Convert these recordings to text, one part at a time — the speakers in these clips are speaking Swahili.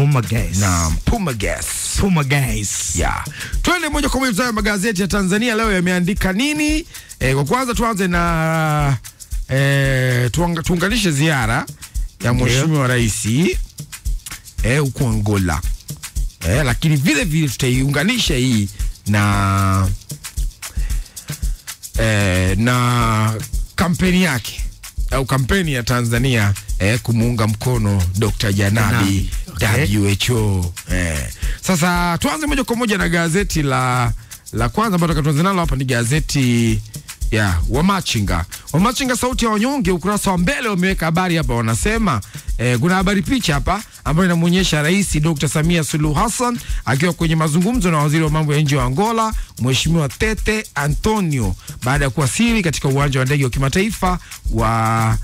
Puma Gas. Naam, Puma Gas. Puma Gas. Yeah. Twende moja kwa moja magazeti ya Tanzania leo yameandika nini? Kwa kwanza tuanze na tuunganishe ziara ya Mheshimiwa Rais huko Angola. Lakini vile vile tutaiunganisha hii na kampeni yake au kampeni ya Tanzania kumuunga mkono Dr. Janabi, okay. WHO. Sasa tuanze moja kwa moja na gazeti la kwanza ambalo tuanze nalo hapa ni gazeti Wamachinga. Wamachinga sauti ya wanyonge, ukurasa wa mbele wameweka habari hapa, wanasema kuna habari picha hapa ambayo inamuonyesha Rais Dr. Samia Suluhu Hassan akiwa kwenye mazungumzo na waziri wa mambo ya nje wa Angola, Mheshimiwa Tete Antonio, baada ya kuwasili katika uwanja wa ndege wa kimataifa wa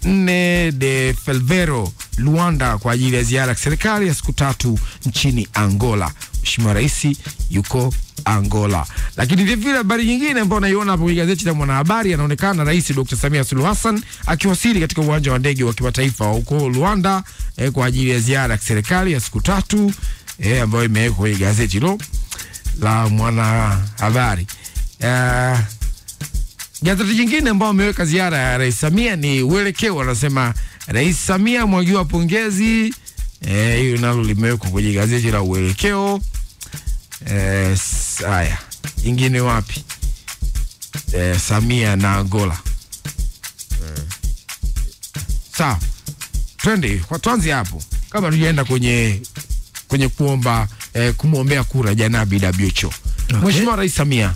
Nne de Felvero Luanda kwa ajili ya ziara ya serikali ya siku 3 nchini Angola. Mheshimiwa Rais yuko Angola. Lakini vile habari nyingine ambayo naiona hapo kwenye gazeti la Mwanahabari, anaonekana Rais Dr. Samia Suluhu Hassan akiwasili katika uwanja wa ndege wa kimataifa huko Luanda kwa ajili ya ziara ya serikali ya siku 3 ambayo imewekwa kwenye gazeti hilo la Mwanahabari. Gazeti jingine ambao ameweka ziara ya Rais Samia ni Uelekeo, anasema Rais Samia mwagiwa pongezi. Hiyo nalo limewekwa kwenye gazeti la Uelekeo. Haya, ingine wapi? Samia na Angola. Sawa. Twende, tuanze hapo. Kama tujaenda kwenye kuomba kumuombea kura Janabi WHO. Okay. Mheshimiwa Rais Samia.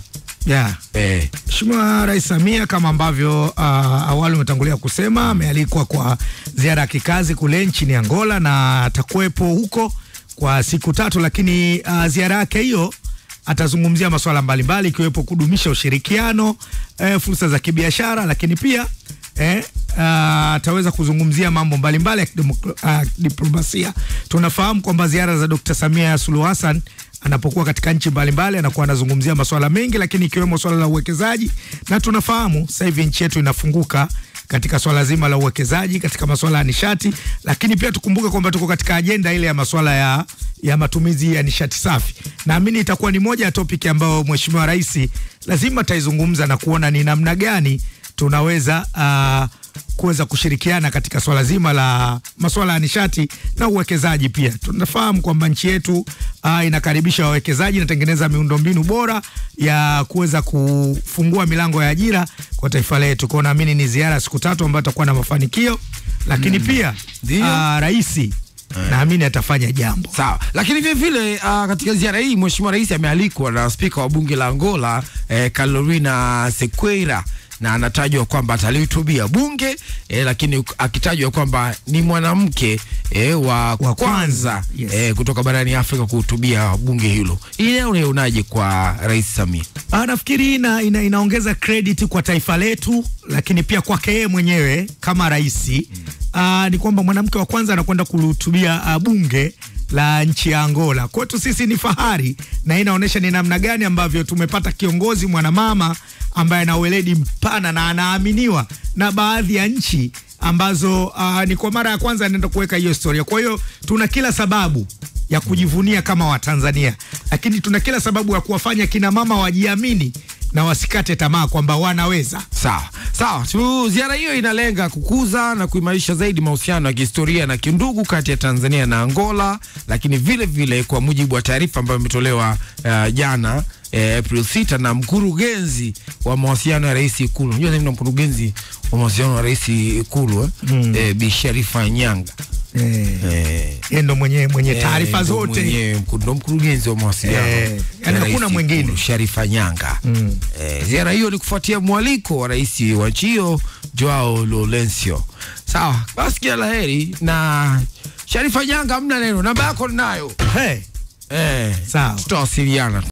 Mheshimiwa Rais Samia kama ambavyo awali umetangulia kusema, amealikwa kwa ziara ya kikazi kule nchini Angola na atakuwepo huko kwa siku 3, lakini ziara yake hiyo atazungumzia masuala mbalimbali ikiwepo kudumisha ushirikiano, fursa za kibiashara, lakini pia ataweza kuzungumzia mambo mbalimbali ya diplomasia. Tunafahamu kwamba ziara za Dr. Samia Suluhu Hassan anapokuwa katika nchi mbalimbali anakuwa anazungumzia masuala mengi, lakini ikiwemo swala la uwekezaji, na tunafahamu sasa hivi nchi yetu inafunguka katika swala zima la uwekezaji katika masuala ya nishati, lakini pia tukumbuke kwamba tuko katika ajenda ile ya masuala ya matumizi ya nishati safi. Naamini itakuwa ni moja ya topic ambayo Mheshimiwa Rais lazima taizungumza na kuona ni namna gani tunaweza kuweza kushirikiana katika swala zima la masuala ya nishati na uwekezaji pia. Tunafahamu kwamba nchi yetu inakaribisha wawekezaji, inatengeneza miundombinu bora ya kuweza kufungua milango ya ajira kwa taifa letu. Kwa naamini ni ziara siku 3 ambayo itakuwa na mafanikio, lakini pia Rais naamini atafanya jambo. Sawa. Lakini vile vile katika ziara hii Mheshimiwa Rais amealikwa na Spika wa Bunge la Angola Carolina Sequeira, na anatajwa kwamba atalihutubia bunge lakini akitajwa kwamba ni mwanamke wa kwanza kutoka barani Afrika kuhutubia bunge hilo. Ile unaonaje kwa Rais Samia? Nafikiri inaongeza credit kwa taifa letu, lakini pia kwake yeye mwenyewe kama rais. Ni kwamba mwanamke wa kwanza anakwenda kuhutubia bunge la nchi ya Angola. Kwetu sisi ni fahari, na inaonyesha ni namna gani ambavyo tumepata kiongozi mwanamama ambaye ana weledi mpana na anaaminiwa na baadhi ya nchi ambazo ni kwa mara ya kwanza anaenda kuweka hiyo historia. Kwa hiyo tuna kila sababu ya kujivunia kama Watanzania, lakini tuna kila sababu ya kuwafanya kina mama wajiamini na wasikate tamaa kwamba wanaweza. Sawa. Ziara hiyo inalenga kukuza na kuimarisha zaidi mahusiano ya kihistoria na kindugu kati ya Tanzania na Angola, lakini vile vile kwa mujibu wa taarifa ambayo imetolewa jana April 6 na mkurugenzi wa mawasiliano ya Rais Ikulu. Unajua nini mkurugenzi wa mawasiliano ya Rais Ikulu? Bi Sharifa Nyanga. Ndo mwenye taarifa zote. Ndo mkurugenzi wa mawasiliano. Hakuna mwingine. Sharifa Nyanga. Ziara hiyo ni kufuatia mwaliko wa rais wa nchi hiyo Joao Lourenço. Sawa, basi kila laheri na Sharifa Nyanga, hamna neno, namba yako ninayo. Sawa. Tutawasiliana.